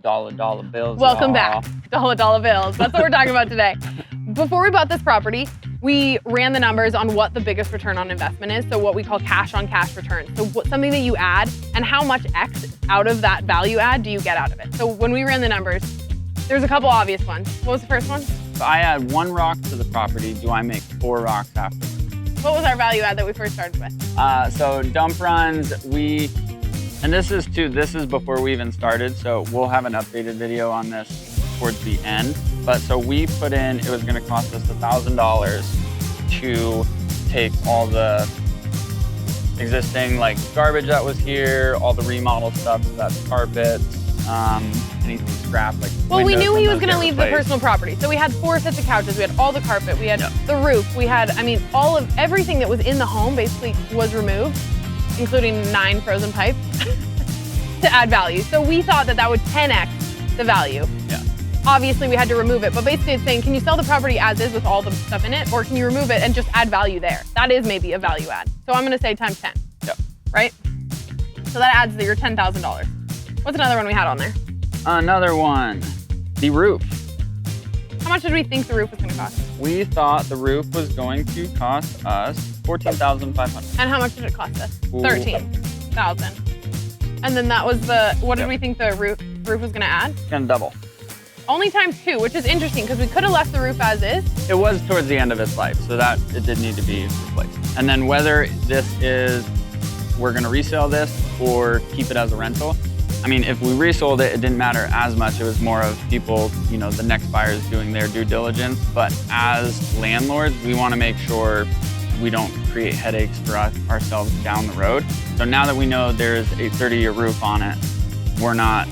Dollar bills. Welcome back. Dollar bills. That's what we're talking about today. Before we bought this property, we ran the numbers on what the biggest return on investment is. So what we call cash on cash return. So something that you add and how much X out of that value add do you get out of it? So when we ran the numbers, there's a couple obvious ones. What was the first one? If I add 1 rock to the property, do I make 4 rocks after? What was our value add that we first started with? So dump runs, and this is before we even started, so we'll have an updated video on this towards the end. But so we put in, it was gonna cost us $1,000 to take all the existing like garbage that was here, all the remodel stuff, so that's carpets, anything scrap like well, we knew he was gonna leave the personal property. So we had 4 sets of couches, we had all the carpet, we had the roof, we had, I mean, all of everything that was in the home basically was removed, including 9 frozen pipes to add value. So we thought that would 10x the value. Yeah. Obviously we had to remove it, but basically it's saying, can you sell the property as is with all the stuff in it, or can you remove it and just add value there? That is maybe a value add. So I'm gonna say times 10. Yep. Right? So that adds your $10,000. What's another one we had on there? Another one, the roof. How much did we think the roof was gonna cost? We thought the roof was going to cost us $14,500. And how much did it cost us? Ooh. $13,000. And then that was what did we think the roof was gonna add? It's gonna double. Only times 2, which is interesting because we could have left the roof as is. It was towards the end of its life, so that it did need to be replaced. And then whether we're gonna resell this or keep it as a rental. I mean, if we resold it, it didn't matter as much. It was more of people, you know, the next buyers doing their due diligence. But as landlords, we wanna make sure we don't create headaches for ourselves down the road. So now that we know there's a 30-year roof on it, we're not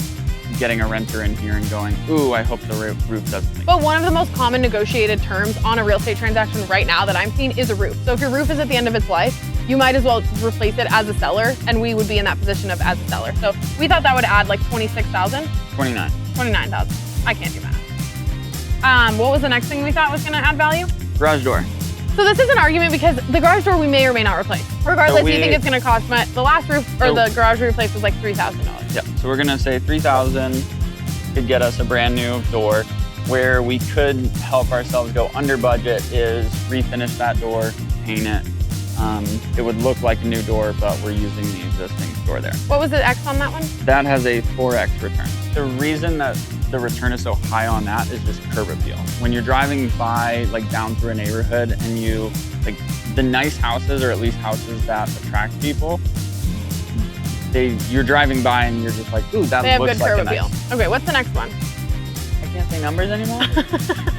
getting a renter in here and going, ooh, I hope the roof doesn't leak. But one of the most common negotiated terms on a real estate transaction right now that I'm seeing is a roof. So if your roof is at the end of its life, you might as well replace it as a seller, and we would be in that position of as a seller. So we thought that would add like 26,000. 29. 29,000. I can't do math. What was the next thing we thought was gonna add value? Garage door. So this is an argument because the garage door we may or may not replace. Regardless, So you think it's gonna cost much. The last roof, or the garage we replaced was like $3,000. Yeah, so we're gonna say $3,000 could get us a brand new door. Where we could help ourselves go under budget is refinish that door, paint it. It would look like a new door, but we're using the existing door there. What was the X on that one? That has a 4X return. The reason that the return is so high on that is just curb appeal. When you're driving by, like down through a neighborhood and you, like the nice houses, or at least houses that attract people, you're driving by and you're just like, ooh, that looks like a nice. They have good curb appeal. Okay, what's the next one? I can't say numbers anymore.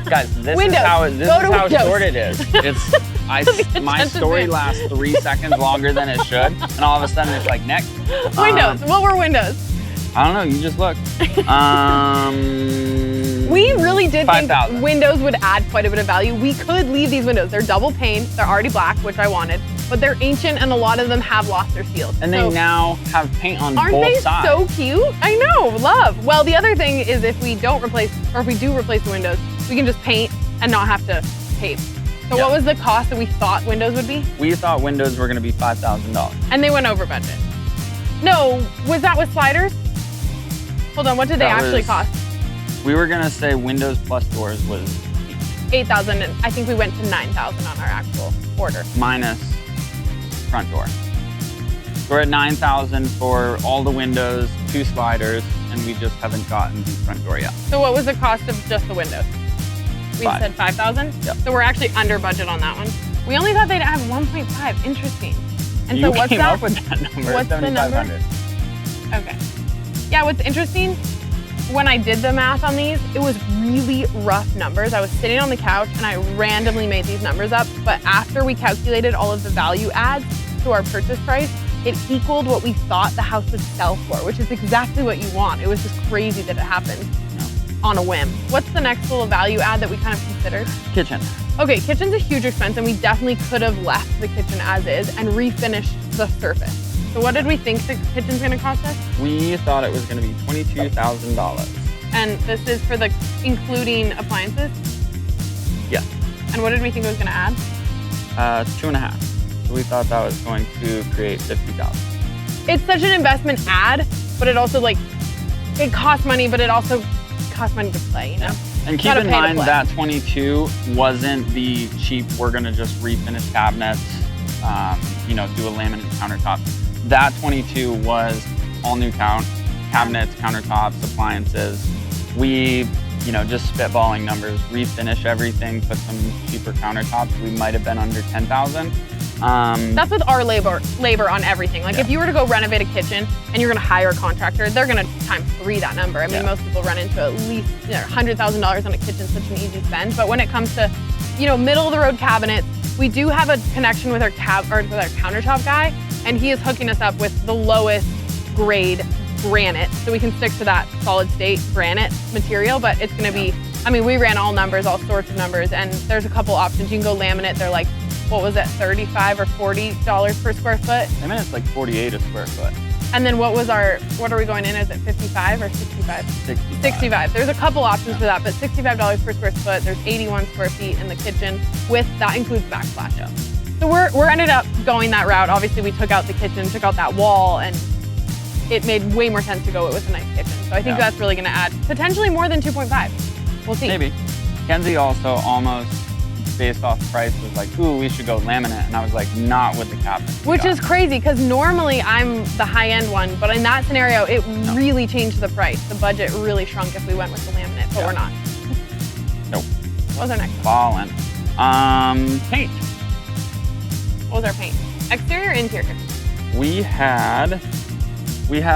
Guys, this Windows. is how short it is. My story lasts 3 seconds longer than it should, and all of a sudden it's like next. Windows. What were windows? I don't know. You just look. We really did 5,000. think windows would add quite a bit of value. We could leave these windows. They're double pane. They're already black, which I wanted, but they're ancient, and a lot of them have lost their seals. And they now have paint on both sides. Aren't they so cute? I know, love. Well, the other thing is if we don't replace, or if we do replace the windows, we can just paint and not have to tape. So what was the cost that we thought windows would be? We thought windows were gonna be $5,000. And they went over budget. No, was that with sliders? Hold on, what did they actually cost? We were gonna say windows plus doors was $8,000, and I think we went to $9,000 on our actual order. Minus front door. We're at $9,000 for all the windows, 2 sliders, and we just haven't gotten the front door yet. So what was the cost of just the windows? We said 5,000? Yep. So we're actually under budget on that one. We only thought they'd add 1.5, interesting. And you so what's came that? up with that number, What's the number? Okay. Yeah, what's interesting, when I did the math on these, it was really rough numbers. I was sitting on the couch and I randomly made these numbers up, but after we calculated all of the value adds to our purchase price, it equaled what we thought the house would sell for, which is exactly what you want. It was just crazy that it happened on a whim. What's the next little value add that we kind of considered? Kitchen. Okay, kitchen's a huge expense, and we definitely could have left the kitchen as is and refinished the surface. So what did we think the kitchen's gonna cost us? We thought it was gonna be $22,000. And this is for the including appliances? Yeah. And what did we think it was gonna add? 2.5. So we thought that was going to create $50,000. It's such an investment add, but it also like it costs money, but it also costs money to play, you know? And keep in mind that 22 wasn't the cheap, we're gonna just refinish cabinets, you know, do a laminate countertop. That 22 was all new cabinets, countertops, appliances. We, you know, just spitballing numbers, refinish everything, put some cheaper countertops. We might have been under 10,000. That's with our labor on everything. Like if you were to go renovate a kitchen and you're gonna hire a contractor, they're gonna times 3 that number. I mean, most people run into at least $100,000 on a kitchen, such an easy spend. But when it comes to, you know, middle of the road cabinets, we do have a connection with our countertop guy, and he is hooking us up with the lowest grade granite, so we can stick to that solid state granite material. But it's gonna be, I mean, we ran all numbers, all sorts of numbers, and there's a couple options. You can go laminate. They're like, what was it, $35 or $40 per square foot? I mean, it's like 48 a square foot. And then what are we going in? Is it 55 or 65? 65. There's a couple options for that, but $65 per square foot. There's 81 square feet in the kitchen. That includes backsplash. Yeah. So we're ended up going that route. Obviously, we took out the kitchen, took out that wall, and it made way more sense to go with a nice kitchen. So I think that's really going to add potentially more than 2.5. We'll see. Maybe. Kenzie also almost, based off price, was like, ooh, we should go laminate. And I was like, not with the cabinet. Which is crazy, because normally I'm the high-end one, but in that scenario, it really changed the price. The budget really shrunk if we went with the laminate, but we're not. Nope. What was our next one? Ballin'. Paint. What was our paint? Exterior or interior? We had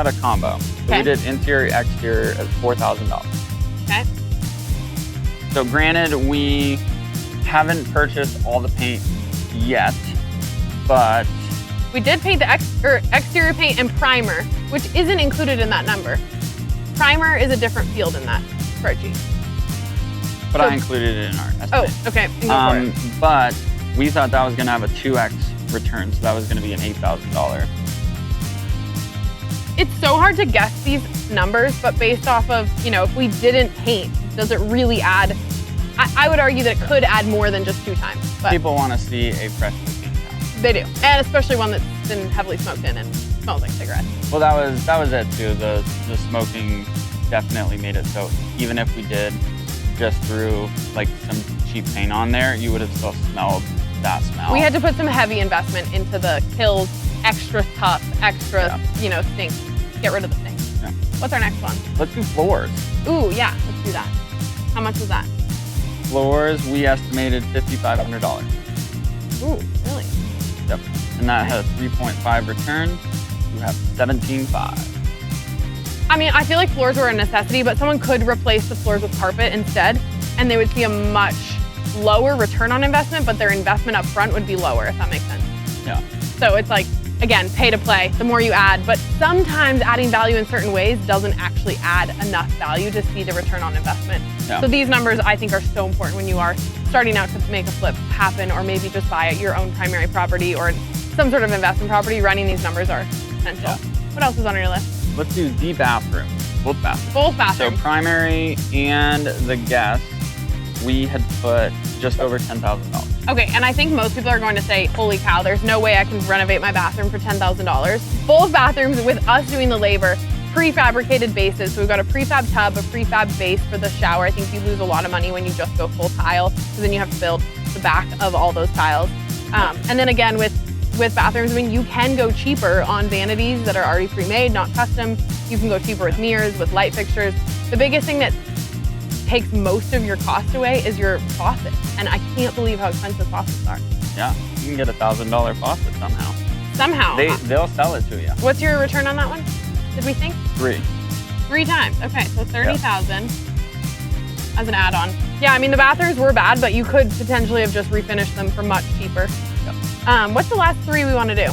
a combo. So we did interior, exterior at $4,000. Okay. So granted, we haven't purchased all the paint yet, but we did paint the exterior paint and primer, which isn't included in that number. Primer is a different field in that spreadsheet. But I included it in our estimate. Oh, okay. Go for it. But we thought that was going to have a 2x return, so that was going to be an $8,000. It's so hard to guess these numbers, but based off of, you know, if we didn't paint, does it really add? I would argue that it could add more than just 2 times. But people want to see a freshly painted house. They do, and especially one that's been heavily smoked in and smells like cigarettes. Well, that was it too. The smoking definitely made it so even if we did just threw like some cheap paint on there, you would have still smelled that smell. We had to put some heavy investment into the kills, extra tough, extra, you know, stink. Get rid of the stink. Yeah. What's our next one? Let's do floors. Ooh, yeah, let's do that. How much was that? Floors, we estimated $5,500. Ooh, really? Yep. And that had a 3.5 return. You have 17.5. I mean, I feel like floors were a necessity, but someone could replace the floors with carpet instead, and they would see a much lower return on investment, but their investment up front would be lower, if that makes sense. Yeah. So it's like, again, pay to play, the more you add, but sometimes adding value in certain ways doesn't actually add enough value to see the return on investment. Yeah. So these numbers, I think, are so important when you are starting out to make a flip happen, or maybe just buy your own primary property or some sort of investment property. Running these numbers are essential. Yeah. What else is on your list? Let's do the bathroom. Both bathrooms. Both bathrooms. So primary and the guest, we had put just over $10,000. Okay, and I think most people are going to say, holy cow, there's no way I can renovate my bathroom for $10,000. Both bathrooms, with us doing the labor, prefabricated bases. So we've got a prefab tub, a prefab base for the shower. I think you lose a lot of money when you just go full tile, because then you have to build the back of all those tiles. And then again, with bathrooms, I mean, you can go cheaper on vanities that are already pre-made, not custom. You can go cheaper with mirrors, with light fixtures. The biggest thing that takes most of your cost away is your faucet. And I can't believe how expensive faucets are. Yeah, you can get a $1,000 faucet somehow. Somehow. They'll sell it to you. What's your return on that one, did we think? 3 times. Okay, so 30,000 as an add-on. Yeah, I mean, the bathrooms were bad, but you could potentially have just refinished them for much cheaper. Yep. What's the last 3 we want to do?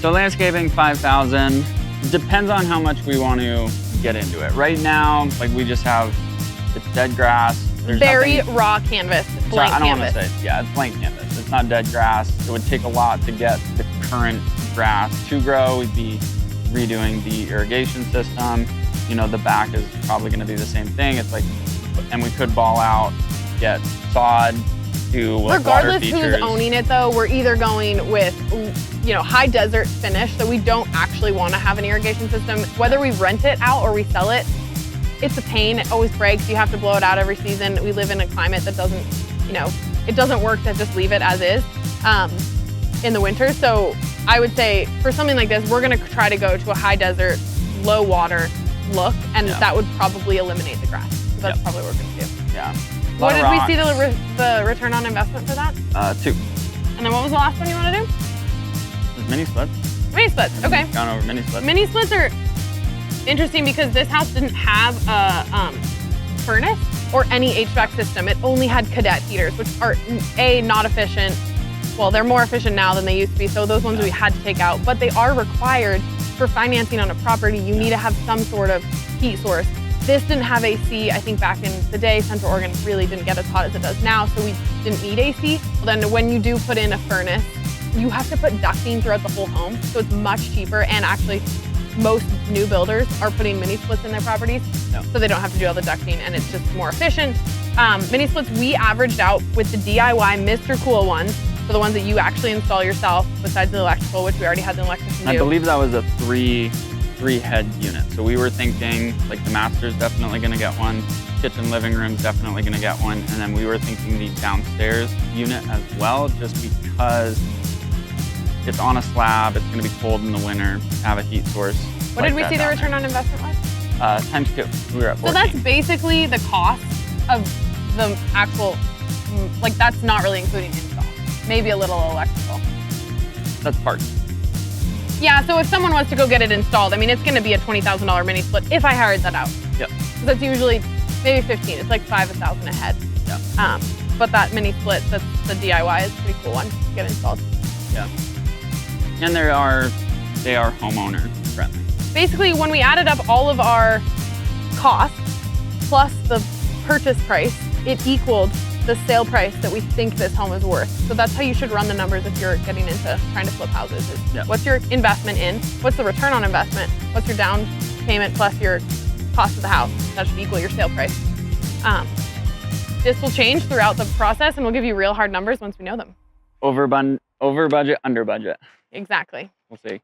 So landscaping, 5,000. Depends on how much we want to get into it. Right now, like we just have, it's dead grass. There's very nothing, raw canvas, blank I don't canvas. want to say, yeah, it's blank canvas. It's not dead grass. It would take a lot to get the current grass to grow. We'd be redoing the irrigation system. You know, the back is probably going to be the same thing. It's like, and we could ball out, get sod, do like water features. Regardless who's owning it though, we're either going with, you know, high desert finish, so we don't actually want to have an irrigation system. Whether we rent it out or we sell it, it's a pain. It always breaks. You have to blow it out every season. We live in a climate that doesn't, it doesn't work to just leave it as is in the winter. So I would say for something like this, we're gonna try to go to a high desert, low water look, and that would probably eliminate the grass. So that's probably what we're gonna do. Yeah. What did we see the return on investment for that? 2. And then what was the last one you want to do? Just mini splits. Mini splits, okay. Gone over mini splits. Mini splits are interesting because this house didn't have a furnace or any HVAC system. It only had cadet heaters, which are not efficient. Well, they're more efficient now than they used to be, so those ones we had to take out, but they are required for financing on a property. You need to have some sort of heat source. This didn't have AC. I think back in the day, Central Oregon really didn't get as hot as it does now, so we didn't need AC. Well, then when you do put in a furnace, you have to put ducting throughout the whole home, so it's much cheaper, and actually most new builders are putting mini splits in their properties, so they don't have to do all the ducting, and it's just more efficient. Mini splits, we averaged out with the DIY Mr. Cool ones, so the ones that you actually install yourself, besides the electrical, which we already had the electrician do. I believe that was a three head unit. So we were thinking like the master's definitely gonna get one, kitchen living room's definitely gonna get one, and then we were thinking the downstairs unit as well, just because it's on a slab, it's gonna be cold in the winter, have a heat source. What did we see the return on investment was? Times 2, we were at 14. So that's basically the cost of the actual, like that's not really including install. Maybe a little electrical. That's parts. Yeah, so if someone wants to go get it installed, I mean, it's gonna be a $20,000 mini split if I hired that out. Yep. So that's usually maybe 15, it's like $5,000 a head. Yeah. But that mini split, that's the DIY, is a pretty cool one to get installed. Yeah. And they are homeowner friendly. Basically, when we added up all of our costs plus the purchase price, it equaled the sale price that we think this home is worth. So that's how you should run the numbers if you're getting into trying to flip houses. Is what's your investment in? What's the return on investment? What's your down payment plus your cost of the house? That should equal your sale price. This will change throughout the process, and we'll give you real hard numbers once we know them. Over budget, under budget. Exactly. We'll see.